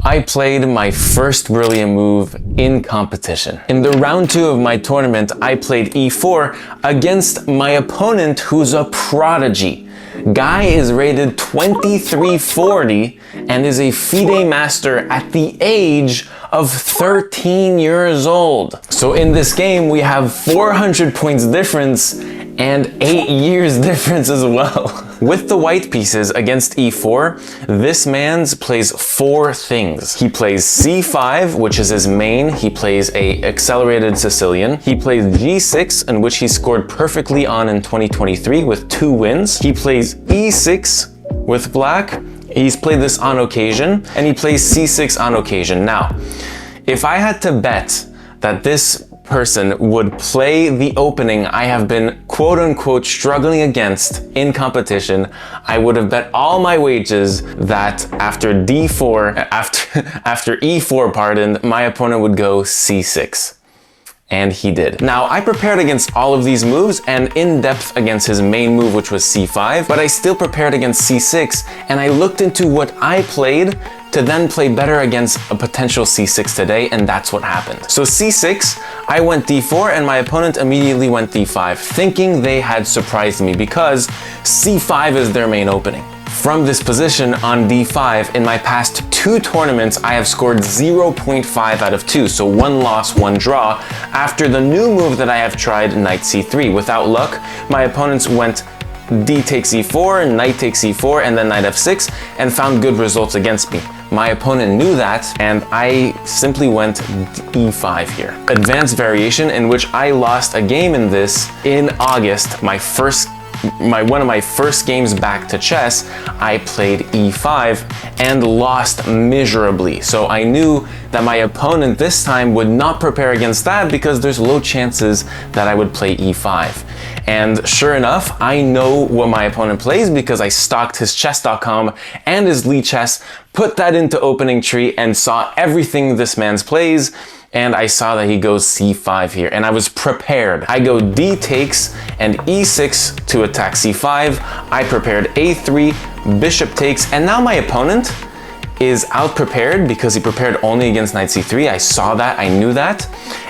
I played my first brilliant move in competition. In the round 2 of my tournament, I played e4 against my opponent who's a prodigy. Guy is rated 2340 and is a FIDE Master at the age of 13 years old. So in this game, we have 400 points difference and 8 years difference as well. With the white pieces against e4, this man plays 4 things. He plays c5, which is his main. He plays a accelerated Sicilian. He plays g6, in which he scored perfectly on in 2023 with 2 wins. He plays e6 with black. He's played this on occasion, and he plays c6 on occasion. Now, if I had to bet that this person would play the opening I have been quote unquote struggling against in competition, I would have bet all my wages that after e4, pardon, my opponent would go c6. And he did. Now, I prepared against all of these moves and in depth against his main move, which was c5, but I still prepared against c6, and I looked into what I played to then play better against a potential c6 today, and that's what happened. So c6, I went d4, and my opponent immediately went d5, thinking they had surprised me because c5 is their main opening. From this position on d5, in my past 2 tournaments, I have scored 0.5 out of 2, so 1 loss, 1 draw, after the new move that I have tried, knight c3. Without luck, my opponents went d takes e4, knight takes e4, and then knight f6, and found good results against me. My opponent knew that, and I simply went e5 here. Advanced variation, in which I lost a game in this in August, one of my first games back to chess. I played e5 and lost miserably. So I knew that my opponent this time would not prepare against that because there's low chances that I would play e5. And sure enough, I know what my opponent plays because I stalked his chess.com and his Lichess, put that into opening tree and saw everything this man's plays. And I saw that he goes c5 here, and I was prepared. I go d takes and e6 to attack c5. I prepared a3, bishop takes, and now my opponent is out prepared because he prepared only against knight c3. I saw that, I knew that.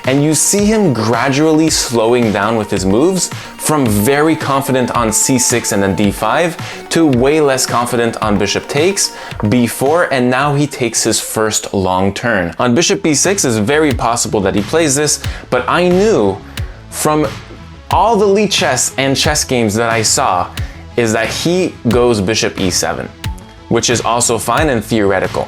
And you see him gradually slowing down with his moves from very confident on c6 and then d5 to way less confident on bishop takes, b4, and now he takes his first long turn. On bishop b6, it's very possible that he plays this, but I knew from all the Lichess and chess games that I saw is that he goes bishop e7, which is also fine and theoretical.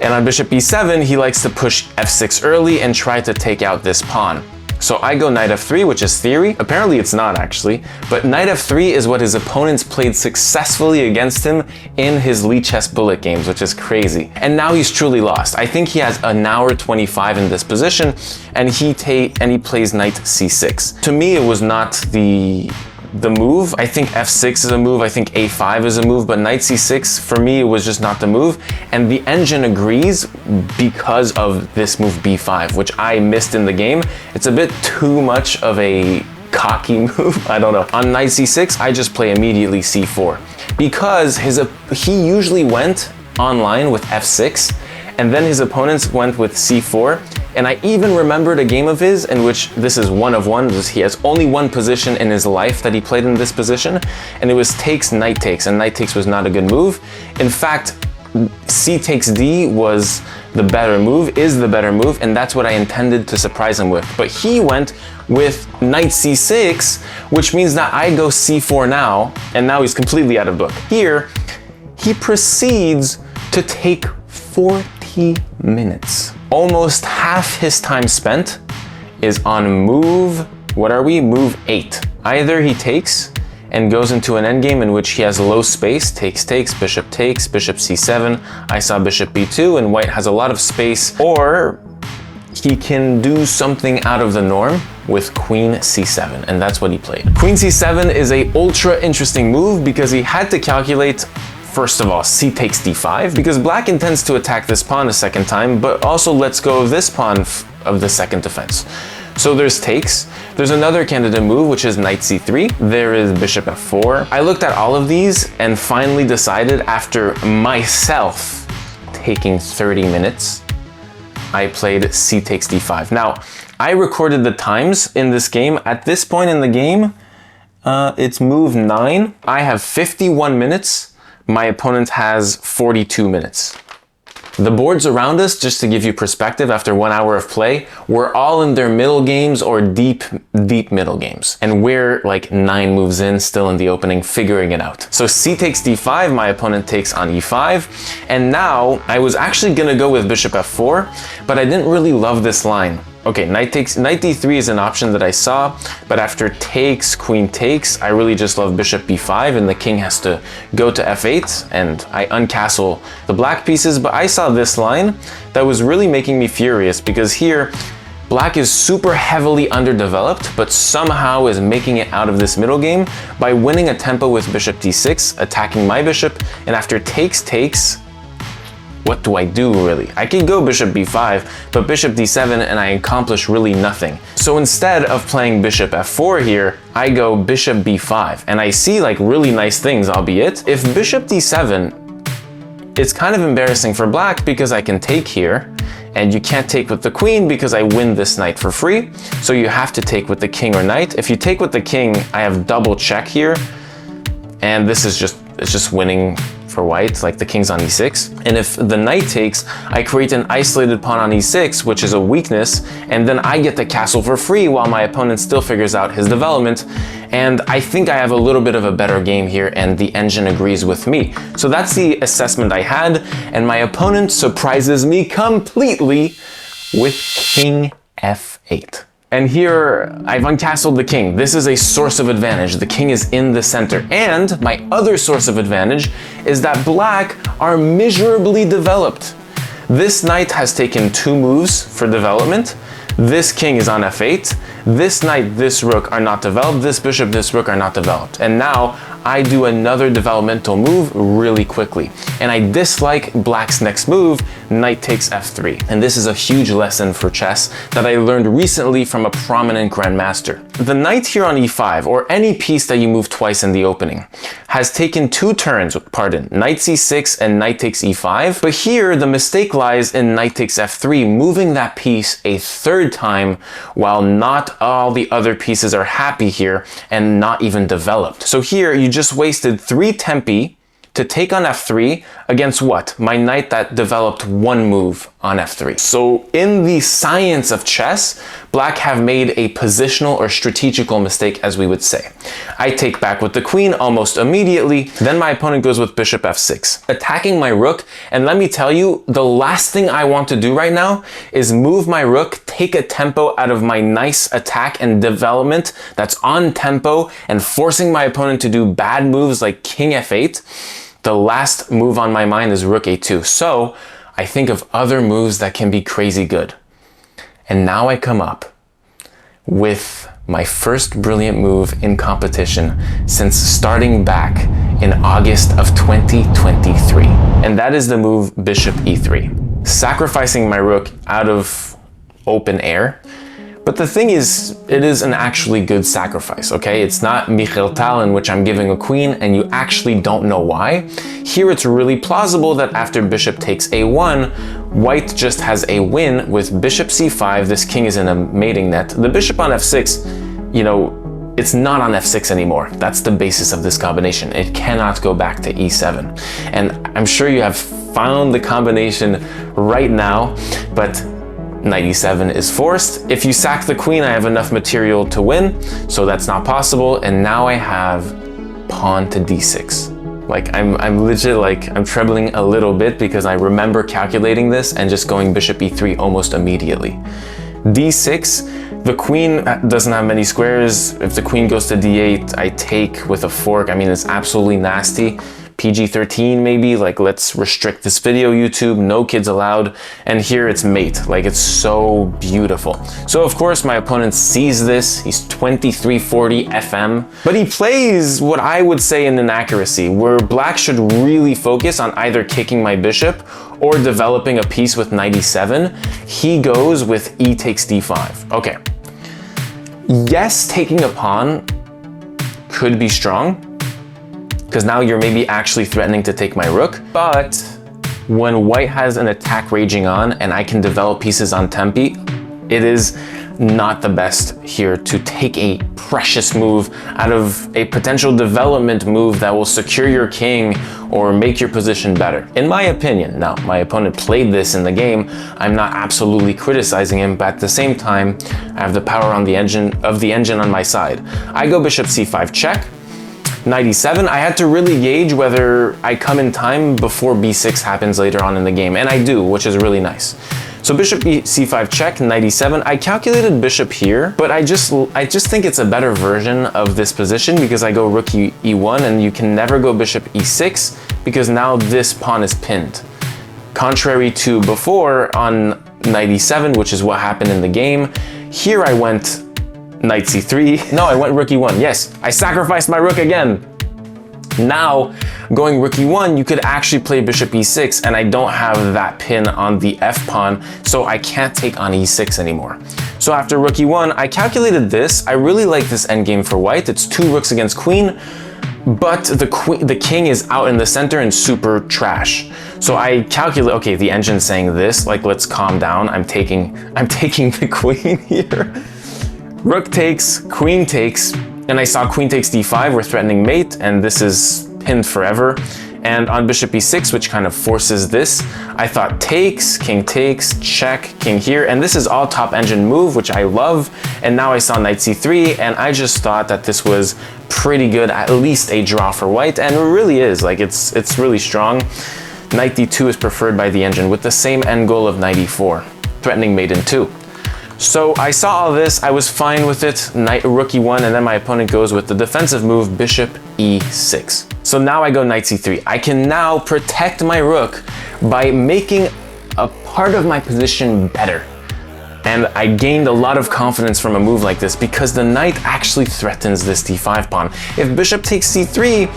And on bishop e7, he likes to push f6 early and try to take out this pawn. So I go knight f3, which is theory. Apparently it's not actually, but knight f3 is what his opponents played successfully against him in his Lichess bullet games, which is crazy. And now he's truly lost. I think he has an hour 25 in this position, and he plays knight c6. To me, it was not the move. I think f6 is a move, I think a5 is a move, but knight c6, for me, it was just not the move. And the engine agrees because of this move b5, which I missed in the game. It's a bit too much of a cocky move, I don't know. On knight c6, I just play immediately c4 because he usually went online with f6, and then his opponents went with c4. And I even remembered a game of his in which this is 1 of 1. He has only 1 position in his life that he played in this position, and it was takes, knight takes, and knight takes was not a good move. In fact, c takes d was the better move, is the better move, and that's what I intended to surprise him with. But he went with knight c6, which means that I go c4 now, and now he's completely out of book. Here, he proceeds to take 40 minutes. Almost half his time spent is on move, move 8. Either he takes and goes into an endgame in which he has low space, takes, bishop c7, I saw bishop b2, and white has a lot of space, or he can do something out of the norm with queen c7, and that's what he played. Queen c7 is a ultra interesting move because he had to calculate, first of all, c takes d5, because black intends to attack this pawn a second time, but also lets go of this pawn of the second defense. So there's takes. There's another candidate move, which is knight c3. There is bishop f4. I looked at all of these and finally decided, after myself taking 30 minutes, I played c takes d5. Now, I recorded the times in this game. At this point in the game, it's move 9. I have 51 minutes. My opponent has 42 minutes. The boards around us, just to give you perspective, after 1 hour of play, we're all in their middle games or deep middle games. And we're like 9 moves in, still in the opening, figuring it out. So c takes d5, my opponent takes on e5. And now I was actually gonna go with bishop f4, but I didn't really love this line. Okay, knight d3 is an option that I saw, but after takes, queen takes, I really just love bishop b5 and the king has to go to f8 and I uncastle the black pieces. But I saw this line that was really making me furious because here, black is super heavily underdeveloped, but somehow is making it out of this middle game by winning a tempo with bishop d6, attacking my bishop, and after takes, what do I do really? I can go bishop b5, but bishop d7 and I accomplish really nothing. So instead of playing bishop f4 here, I go bishop b5 and I see like really nice things, albeit. If bishop d7, it's kind of embarrassing for black because I can take here and you can't take with the queen because I win this knight for free. So you have to take with the king or knight. If you take with the king, I have double check here. And this is just winning for white, like the king's on e6. And if the knight takes, I create an isolated pawn on e6, which is a weakness, and then I get the castle for free while my opponent still figures out his development. And I think I have a little bit of a better game here and the engine agrees with me. So that's the assessment I had, and my opponent surprises me completely with king f8. And here, I've uncastled the king. This is a source of advantage. The king is in the center. And my other source of advantage is that black are miserably developed. This knight has taken 2 moves for development. This king is on f8. This knight, this rook are not developed. This bishop, this rook are not developed. And now I do another developmental move really quickly. And I dislike black's next move, knight takes f3. And this is a huge lesson for chess that I learned recently from a prominent grandmaster. The knight here on e5, or any piece that you move twice in the opening, has taken 2 turns, knight c6 and knight takes e5. But here, the mistake lies in knight takes f3, moving that piece a 3rd time while not all the other pieces are happy here and not even developed. So here, you just wasted 3 tempi to take on f3 against what? My knight that developed 1 move on f3. So in the science of chess, black have made a positional or strategical mistake, as we would say. I take back with the queen almost immediately, then my opponent goes with bishop f6, attacking my rook, and let me tell you, the last thing I want to do right now is move my rook, take a tempo out of my nice attack and development that's on tempo and forcing my opponent to do bad moves like king f8. The last move on my mind is rook a2. So I think of other moves that can be crazy good. And now I come up with my first brilliant move in competition since starting back in August of 2023. And that is the move bishop e3. Sacrificing my rook out of open air. But the thing is, it is an actually good sacrifice, okay? It's not Michael Tal in which I'm giving a queen and you actually don't know why. Here it's really plausible that after bishop takes a1, white just has a win with bishop c5. This king is in a mating net. The bishop on f6, you know, it's not on f6 anymore. That's the basis of this combination. It cannot go back to e7. And I'm sure you have found the combination right now, but knight e7 is forced. If you sack the queen, I have enough material to win, so that's not possible. And now I have pawn to d6. Like I'm legit, like I'm trebling a little bit because I remember calculating this and just going bishop e3 almost immediately. d6, the queen doesn't have many squares. If the queen goes to d8, I take with a fork. I mean, it's absolutely nasty. PG-13 maybe, like let's restrict this video, YouTube, no kids allowed. And here it's mate, like it's so beautiful. So of course my opponent sees this, he's 2340 FM, but he plays what I would say an inaccuracy, where black should really focus on either kicking my bishop or developing a piece with knight e7. He goes with e takes d5. Okay. Yes, taking a pawn could be strong, because now you're maybe actually threatening to take my rook, but when white has an attack raging on and I can develop pieces on tempi, it is not the best here to take a precious move out of a potential development move that will secure your king or make your position better. In my opinion, now my opponent played this in the game, I'm not absolutely criticizing him, but at the same time, I have the power on the engine on my side. I go bishop c5 check, knight e7. I had to really gauge whether I come in time before b6 happens later on in the game, and I do, which is really nice. So bishop c5 check, knight e7. I calculated bishop here, but I just think it's a better version of this position because I go rook e1 and you can never go bishop e6 because now this pawn is pinned. Contrary to before on knight e7, which is what happened in the game, here I went knight c3. No, I went rook e1. Yes, I sacrificed my rook again. Now, going rook e1, you could actually play bishop e6, and I don't have that pin on the f pawn, so I can't take on e6 anymore. So after rook e1, I calculated this. I really like this endgame for white. It's 2 rooks against queen, but the king is out in the center and super trash. So I calculate, okay, the engine's saying this, like, let's calm down. I'm taking the queen here. Rook takes, queen takes, and I saw queen takes d5, we're threatening mate, and this is pinned forever. And on bishop e6, which kind of forces this, I thought takes, check, king here, and this is all top engine move, which I love. And now I saw knight c3, and I just thought that this was pretty good, at least a draw for white, and it really is, like it's really strong. Knight d2 is preferred by the engine with the same end goal of knight e4, threatening mate in 2. So I saw all this, I was fine with it, knight rook e1, and then my opponent goes with the defensive move, bishop e6. So now I go knight c3. I can now protect my rook by making a part of my position better. And I gained a lot of confidence from a move like this because the knight actually threatens this d5 pawn. If bishop takes c3,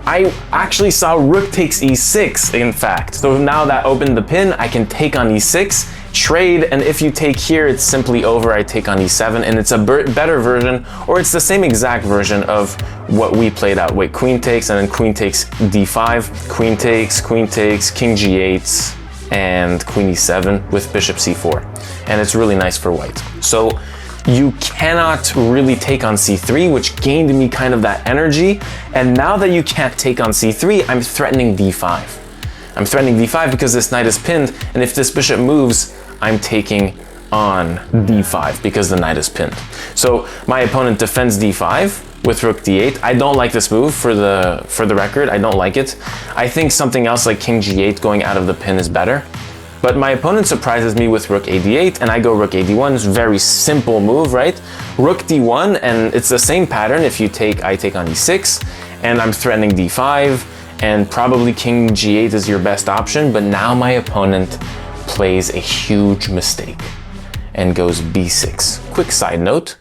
I actually saw rook takes e6, in fact. So now that opened the pin, I can take on e6, trade, and if you take here, it's simply over. I take on e7, and it's a better version, or it's the same exact version of what we played out. Wait, queen takes, and then queen takes d5, queen takes, king g8, and queen e7 with bishop c4. And it's really nice for white. So you cannot really take on c3, which gained me kind of that energy. And now that you can't take on c3, I'm threatening d5. I'm threatening d5 because this knight is pinned, and if this bishop moves, I'm taking on d5 because the knight is pinned. So my opponent defends d5 with rook d8. I don't like this move, for the record. I don't like it. I think something else like king g8 going out of the pin is better. But my opponent surprises me with rook ad8, and I go rook ad1. It's a very simple move, right? Rook d1, and it's the same pattern. If you take, I take on e6, and I'm threatening d5, and probably king g8 is your best option, but now my opponent plays a huge mistake and goes b6. Quick side note,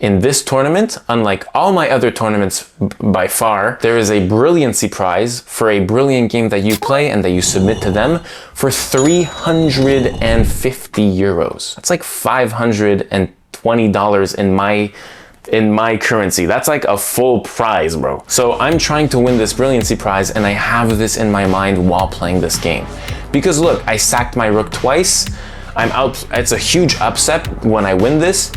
in this tournament, unlike all my other tournaments by far, there is a brilliancy prize for a brilliant game that you play and that you submit to them for 350 euros. That's like $520 in my currency. That's like a full prize, bro. So I'm trying to win this brilliancy prize, and I have this in my mind while playing this game. Because look, I sacked my rook twice. I'm out. It's a huge upset when I win this,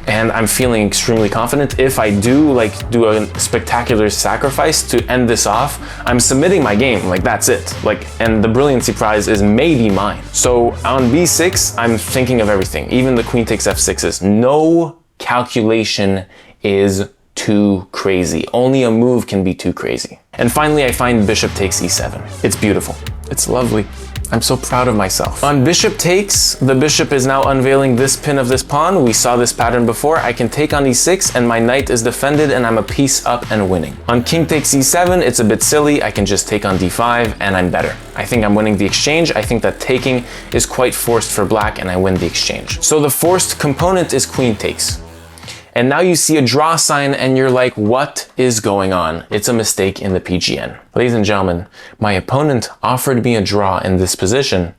and I'm feeling extremely confident. If I do a spectacular sacrifice to end this off, I'm submitting my game, like that's it. And the brilliancy prize is maybe mine. So on b6, I'm thinking of everything, even the queen takes f6s. No calculation is too crazy. Only a move can be too crazy. And finally, I find bishop takes e7. It's beautiful. It's lovely. I'm so proud of myself. On bishop takes, the bishop is now unveiling this pin of this pawn. We saw this pattern before. I can take on e6, and my knight is defended, and I'm a piece up and winning. On king takes e7, it's a bit silly. I can just take on d5, and I'm better. I think I'm winning the exchange. I think that taking is quite forced for black, and I win the exchange. So the forced component is queen takes. And now you see a draw sign and you're like, what is going on? It's a mistake in the PGN. Ladies and gentlemen, my opponent offered me a draw in this position,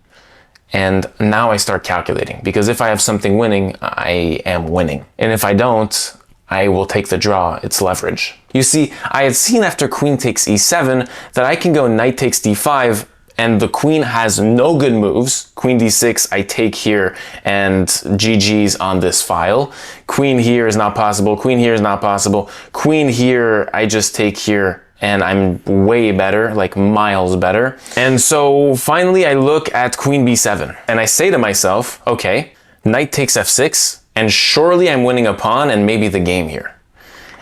and now I start calculating, because if I have something winning, I am winning. And if I don't, I will take the draw. It's leverage. You see, I had seen after queen takes e7 that I can go knight takes d5 and the queen has no good moves. Queen d6, I take here, and GG's on this file. Queen here is not possible. Queen here is not possible. Queen here, I just take here, and I'm way better, like miles better. And so finally I look at queen b7, and I say to myself, okay, knight takes f6, and surely I'm winning a pawn and maybe the game here.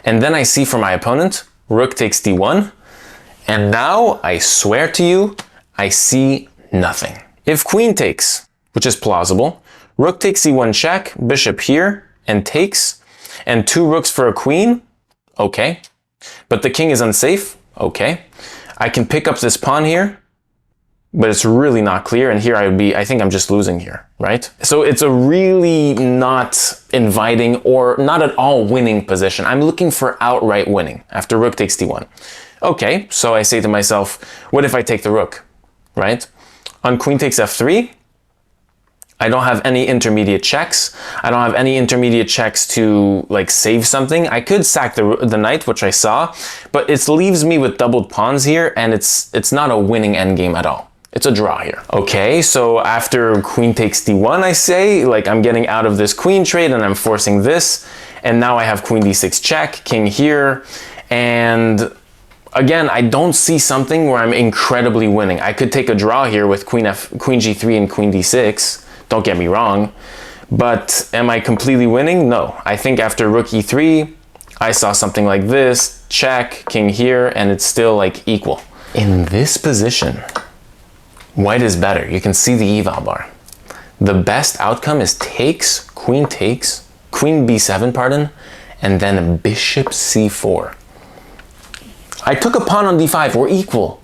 And then I see for my opponent, rook takes d1, and now I swear to you, I see nothing. If queen takes, which is plausible, rook takes c1 check, bishop here, and takes, and 2 rooks for a queen, okay. But the king is unsafe, okay. I can pick up this pawn here, but it's really not clear, and here I think I'm just losing here, right? So it's a really not inviting or not at all winning position. I'm looking for outright winning after rook takes d1. Okay, so I say to myself, what if I take the rook, right? On queen takes f3, I don't have any intermediate checks. I don't have any intermediate checks to like save something. I could sack the knight, which I saw, but it leaves me with doubled pawns here, and it's not a winning endgame at all. It's a draw here. Okay, so after queen takes d1, I say, like I'm getting out of this queen trade and I'm forcing this, and now I have queen d6 check, king here, and again, I don't see something where I'm incredibly winning. I could take a draw here with queen g3 and queen d6, don't get me wrong, but am I completely winning? No. I think after rook e3, I saw something like this, check, king here, and it's still like equal. In this position, white is better. You can see the eval bar. The best outcome is takes, queen b7, pardon, and then bishop c4. I took a pawn on d5, we're equal.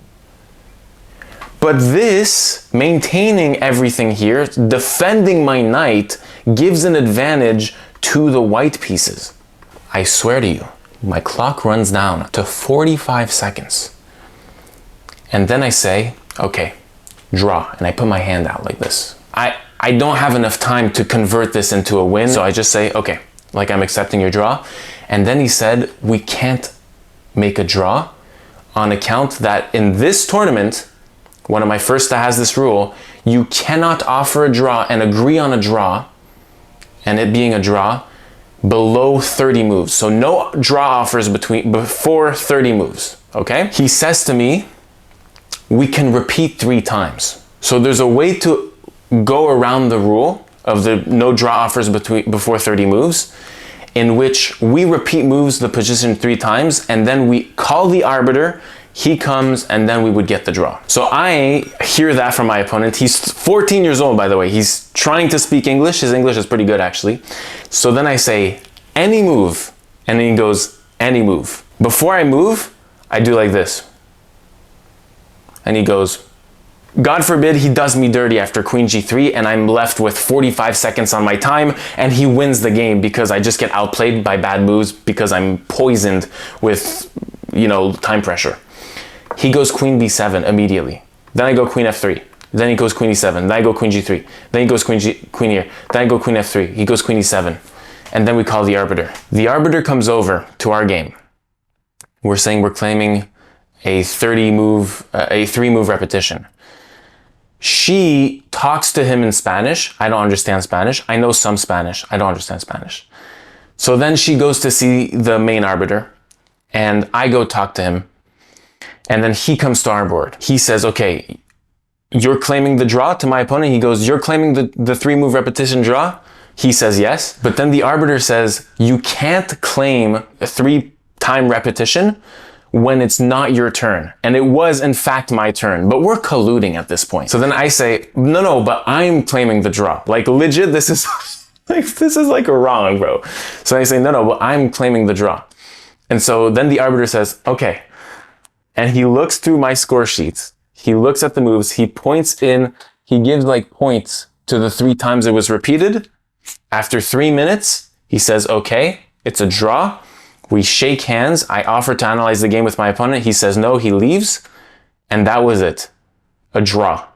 But this, maintaining everything here, defending my knight, gives an advantage to the white pieces. I swear to you, my clock runs down to 45 seconds. And then I say, okay, draw, and I put my hand out like this. I don't have enough time to convert this into a win, so I just say, okay, like I'm accepting your draw. And then he said, we can't make a draw on account that in this tournament, one of my first that has this rule, you cannot offer a draw and agree on a draw, and it being a draw, below 30 moves. So no draw offers before 30 moves, okay? He says to me, we can repeat 3 times. So there's a way to go around the rule of the no draw offers before 30 moves, in which we repeat moves the position 3 times, and then we call the arbiter, he comes, and then we would get the draw. So I hear that from my opponent. He's 14 years old, by the way. He's trying to speak English. His English is pretty good, actually. So then I say, any move, and then he goes, any move. Before I move, I do like this. And he goes, God forbid he does me dirty after queen g3, and I'm left with 45 seconds on my time, and he wins the game because I just get outplayed by bad moves because I'm poisoned with, you know, time pressure. He goes queen b7 immediately. Then I go queen f3. Then he goes queen e7. Then I go queen g3. Then he goes queen here. Then I go queen f3. He goes queen e7. And then we call the arbiter. The arbiter comes over to our game. We're saying we're claiming a 3-move repetition. She talks to him in Spanish. I don't understand Spanish. I know some Spanish. I don't understand Spanish. So then she goes to see the main arbiter, and I go talk to him. And then he comes to our board. He says, okay, you're claiming the draw to my opponent. He goes, you're claiming the 3-move repetition draw? He says yes. But then the arbiter says, you can't claim a 3-time repetition when it's not your turn. And it was in fact my turn, but we're colluding at this point. So then I say, no, but I'm claiming the draw. Like legit, this is like wrong, bro. So I say, no, but I'm claiming the draw. And so then the arbiter says, okay. And he looks through my score sheets. He looks at the moves. He points in. He gives like points to the 3 times it was repeated. After 3 minutes, he says, okay, it's a draw. We shake hands. I offer to analyze the game with my opponent. He says no, he leaves. And that was it. A draw.